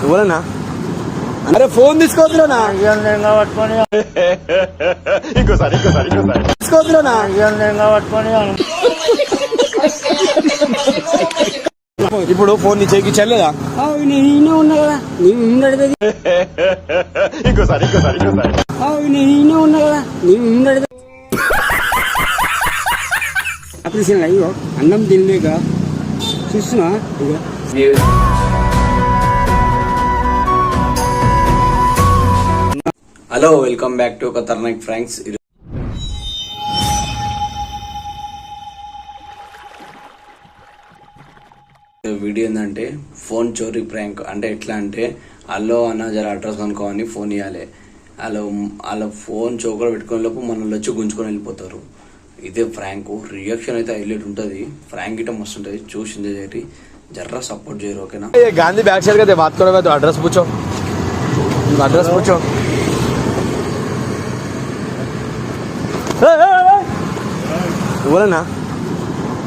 ఎవరన్నా? అరే ఫోన్ తీసుకోవద్దునా తీసుకోవద్దునా ఇప్పుడు ఫోన్ నీ చేకి చెల్లెదా? ఉన్నా కదా ఉన్నా కదా ఆపరేషన్ అయ్యో అన్నం తినలేక చూస్తున్నా. Hello, welcome back to Khatarnak pranks. Video ఏంటంటే ఫోన్ చోరీ ప్రాంక్. అంటే ఎట్లా అంటే అల్లో అన్న జర అడ్రస్ కనుక్కోని ఫోన్ ఇవ్వాలి. వాళ్ళ ఫోన్ చౌకలో పెట్టుకునే లోపు మనల్ని వచ్చి గుంజుకొని వెళ్ళిపోతారు. ఇదే ఫ్రాంక్. రియాక్షన్ అయితే హైలైట్ ఉంటుంది. ఫ్రాంక్ ఇట మస్తు ఉంటుంది. చూసిందే చేరి జర్రా సపోర్ట్ చేయరు. ఓకేనా? గాంధీ బ్యాక్ సైడ్ కదా బాత్ కरो तो అడ్రస్ पूछो. అడ్రస్ पूछो. ఎవరన్నా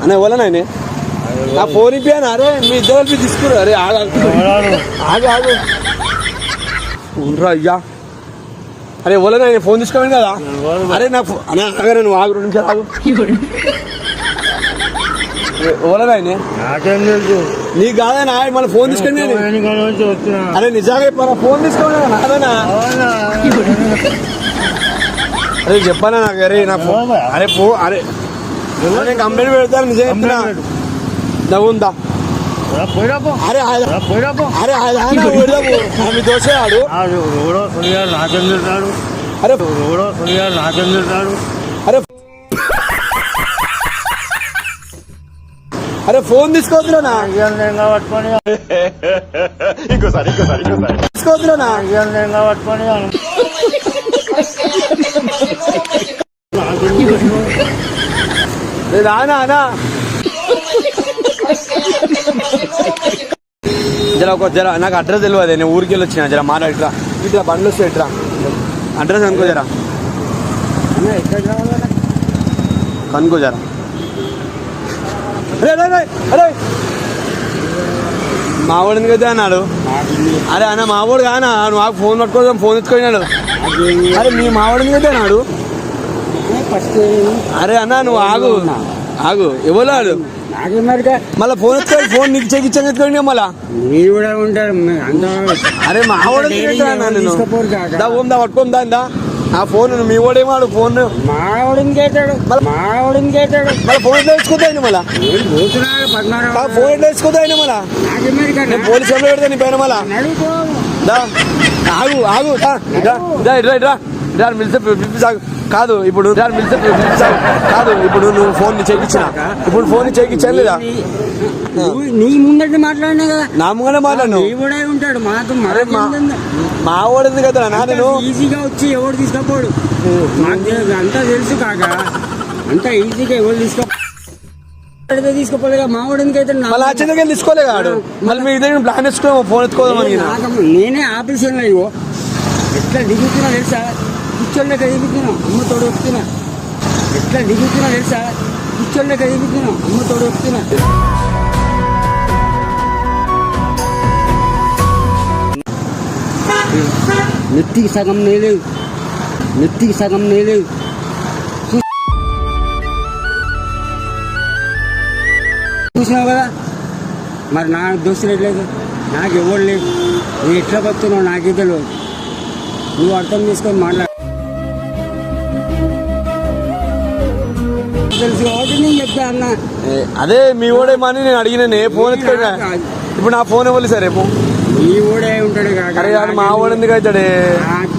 అన్న? ఎవరన్నా ఆయన? నా ఫోన్ ఇప్పాను. అరే మీ ఇద్దరు కలిపి తీసుకురు. అరే ఆగు ఆగు ఉండరా అయ్యా. అరే ఎవరన్నా ఆయన? ఫోన్ తీసుకోమని కదా. అరే నా అన్న ఆగరా, నువ్వు ఆగు, 2 నిమిషాలు ఆగు. ఎవరన్నా ఆయన? నీకు కాదనా మన ఫోన్ తీసుకొని? అరే నిజంగా చెప్పారా? ఫోన్ తీసుకోమని నాదనా? అరే చెప్పానా నాకు? అరే నా ఫోన్ అరే అరే నేను కంప్లైంట్ పెడతాను. నిజం చెప్తున్నా. నవ్వుందా? అరే మీ దోషాడు. అరే అరే ఫోన్ తీసుకోవద్దునా తీసుకోవద్దునా రానా అనా జర నాకు అడ్రస్ తెలియదు. నేను ఊరికి వెళ్ళి వచ్చిన. జర మాట్లాడిరా. ఇట్లా బండ్లు వస్తాయి. ఇట్రా అడ్రస్ కనుకో. జరా కనుకో జరా. అరే మావాడు ఎందుకైతే అన్నాడు. అరే అన్న మావాడు కానా? నువ్వు ఫోన్ పట్టుకోదాం. ఫోన్ ఎత్తుకోయినాడు. అరే మీ మావాడు ఎందుకైతే అన్నాడు. అరే అన్న నువ్వు ఆగు ఆగు. ఎవరు మళ్ళీ ఫోన్ ఎత్తుకోండి. ఫోన్ నీకు చెక్కిచ్చాను ఎత్తుకోండి. మళ్ళా అరే మావాడు నేను ఓందా పట్టుకోందా ఇందా ఆ ఫోన్. మీ వాడేమాడు ఫోన్ మావాడిని కేటాడు. మళ్ళీ ఫోన్ ఎట్లా తెచ్చుకోద్దాయని? మళ్ళా ఫోన్ ఎట్లా తెచ్చుకోద్దాయని? మళ్ళా నేను పోలీస్ స్టేషన్ పెడతా నీ పైన. మళ్ళా ఆగు ఆగు ఇట్రా పిలిచి కాదు. ఇప్పుడు కాదు. ఇప్పుడు నువ్వు ఫోన్ చేయించిన. ఇప్పుడు ఫోన్ చేయించాను లేదా? నీ ముందట మాట్లాడినా కదా. నా ముంగనే మాట్లాడు. ఉంటాడు మాకు మా వాడింది కదా. నేను ఈజీగా వచ్చి ఎవరు తీసుకోపోడు. అంతా తెలుసు కాక. అంతా ఈజీగా ఎవరు తీసుకోపోలేగా. మా వాడికి అయితే తీసుకోలే కాడు. మళ్ళీ మీ ఇద్దరు ప్లాన్ వేసుకో ఫోన్ ఎత్తుకోదామని. నేనే ఆపరేషన్లో ఇవో ఎట్లా దిగుతున్నా తెలుసా? పిచ్చోళ్ళకి దిగుతున్నా. అమ్మ తోడు వస్తున్నా. ఎట్లా దిగుతున్నా తెలుసా? పిచ్చోళ్ళకి దిగుతున్నా. అమ్మ తోడు వస్తున్నా. నెత్తికి సగం నేలేదు. చూసినావు కదా. మరి నా దోస్తులు ఎట్లేదు. నాకు ఎవరు లేదు. నువ్వు ఎట్లా బతున్నావు నాకే తెలియదు. నువ్వు అర్థం చేసుకొని మాట్లాడు. తెలుసు కాబట్టి నేను చెప్తా అన్న. అదే మీ ఓడేమని నేను అడిగిన. ఫోన్ ఎత్తుకోగా. ఇప్పుడు నా ఫోన్ ఇవ్వాలి సార్. రేపు మీ ఓడే ఉంటాడు కాక. మా ఓడు ఎందుకు అవుతాడే?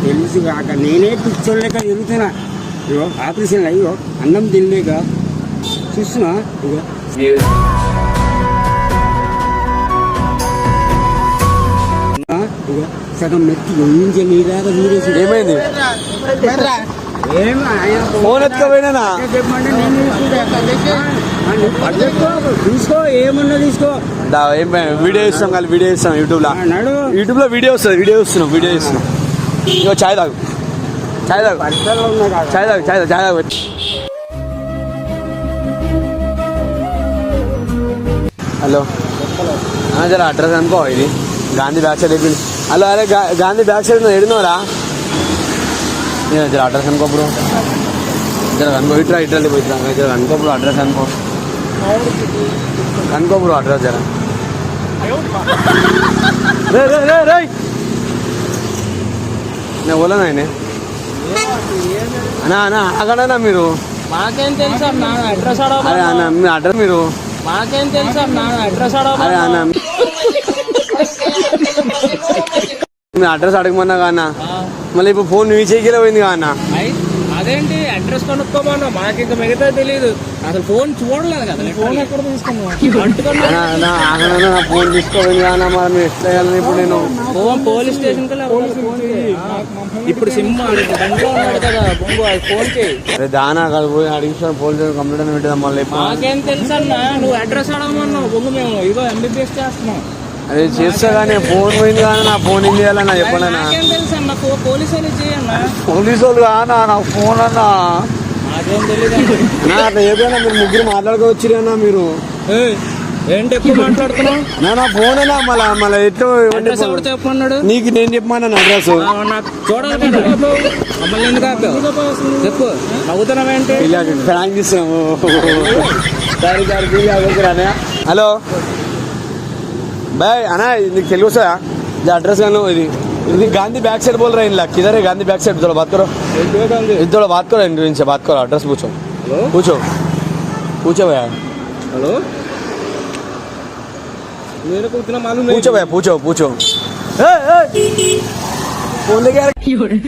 తెలుసు కాక. నేనే పిచ్చోళ్ళక తిరుగుతున్నా. ఇగో ఆపరేషన్ అయ్యో అన్నం తినలేక చూస్తున్నా. ఇగో సగం మెత్తి ఇంజన్ నీరాగా నీరేసి. ఏమైంది? ఫోన్ ఎత్తుకోపోయినా చెప్పండి. నేను తీసుకో. ఏమన్నా తీసుకో. వీడియో ఇస్తాం కానీ వీడియో ఇస్తాం యూట్యూబ్ లో వీడియో వస్తుంది. వీడియో ఇస్తున్నాం. ఇగో చాయ్ తాగు. హలో జర అడ్రస్ అనుకో ఇది గాంధీ బ్యాక్ సైడ్ అయిపోయింది. హలో అరే గాంధీ బ్యాక్ సైడ్ ఎడినోరా జర అడ్రస్ అనుకో బ్రో. జర అనుకో ఇట్రా పోయిట్రా జర అనుకో బ్రో అడ్రస్ అనుకో బ్రో అడ్రస్ జర రే నేను పోలేనా ఆయన అన్నా అక్కడనా మీరు మాకేం తెలుసా నా అడ్రస్ అరే అన్న మీ అడ్రస్ మీరు మాకేం తెలుసా నా అడ్రస్ అరే అన్న మీ అడ్రస్ అడగమన్నా కానా మళ్ళీ ఇప్పుడు ఫోన్ మీ చేతిలో పోయింది కానా. అదేంటి అడ్రస్ కనుక్కోమన్నా మాకు ఇంకా మిగతా తెలియదు అసలు ఫోన్ చూడలేదు కదా ఫోన్ ఎక్కడ తీసుకున్నా ఫోన్ తీసుకోపోయింది కానా మరి మీరు ఎట్లా వేయాలని ఇప్పుడు నేను ఫోన్ పోలీస్ స్టేషన్ ఇప్పుడు సిమ్ బండిలో ఉన్నాడు కదా బొంగు అది ఫోన్ చేయి. అరే దానా కాదు పోయి అడిగిన పోలీస్ కంప్లైంట్ అని పెట్టేదా మళ్ళీ మాకేం తెలుసా నువ్వు అడ్రస్ అడగమన్నావు బొంగు మేము ఇగో ఎంబీబీఎస్ చేస్తున్నాం. అదే చేస్తా కానీ ఫోన్ పోయింది కానీ నా ఫోన్ ఏం చేయాలన్నా చెప్పండి అన్న. నాకేం తెలుసు అన్న పోలీసు వాళ్ళు చేయన్నా పోలీసు వాళ్ళు కానా నా ఫోన్ అన్నా నాకేం తెలియదు అట్లా ఏదైనా మీరు ముగ్గురు మాట్లాడుకోవచ్చు అన్నా మీరు ఏంటి ఎక్కువ మాట్లాడుతున్నావు నా ఫోన్ అన్నా మళ్ళీ ఎట్లా అడ్రస్ ఎవరు చెప్పమన్నాడు నీకు నేను చెప్పమన్నా అడ్రస్ నాకు చూడాలి మమ్మల్ని ఎందుకు ఆపావు చెప్పు నవ్వుతున్నావేంటి ప్రాంక్ ఇస్తాము హలో బాయ్ అన్నా నీకు తెలుగు వస్తుందా ఇది అడ్రస్ గాను ఇది गांधी बैक साइड बोल रहे हैं इन लोग किधर है गांधी बैक साइड थोड़ा बात करो इनसे बात करो एड्रेस पूछो भैया हेलो मेरे को इतना मालूम नहीं पूछो भैया पूछो फोन लेके आ रहे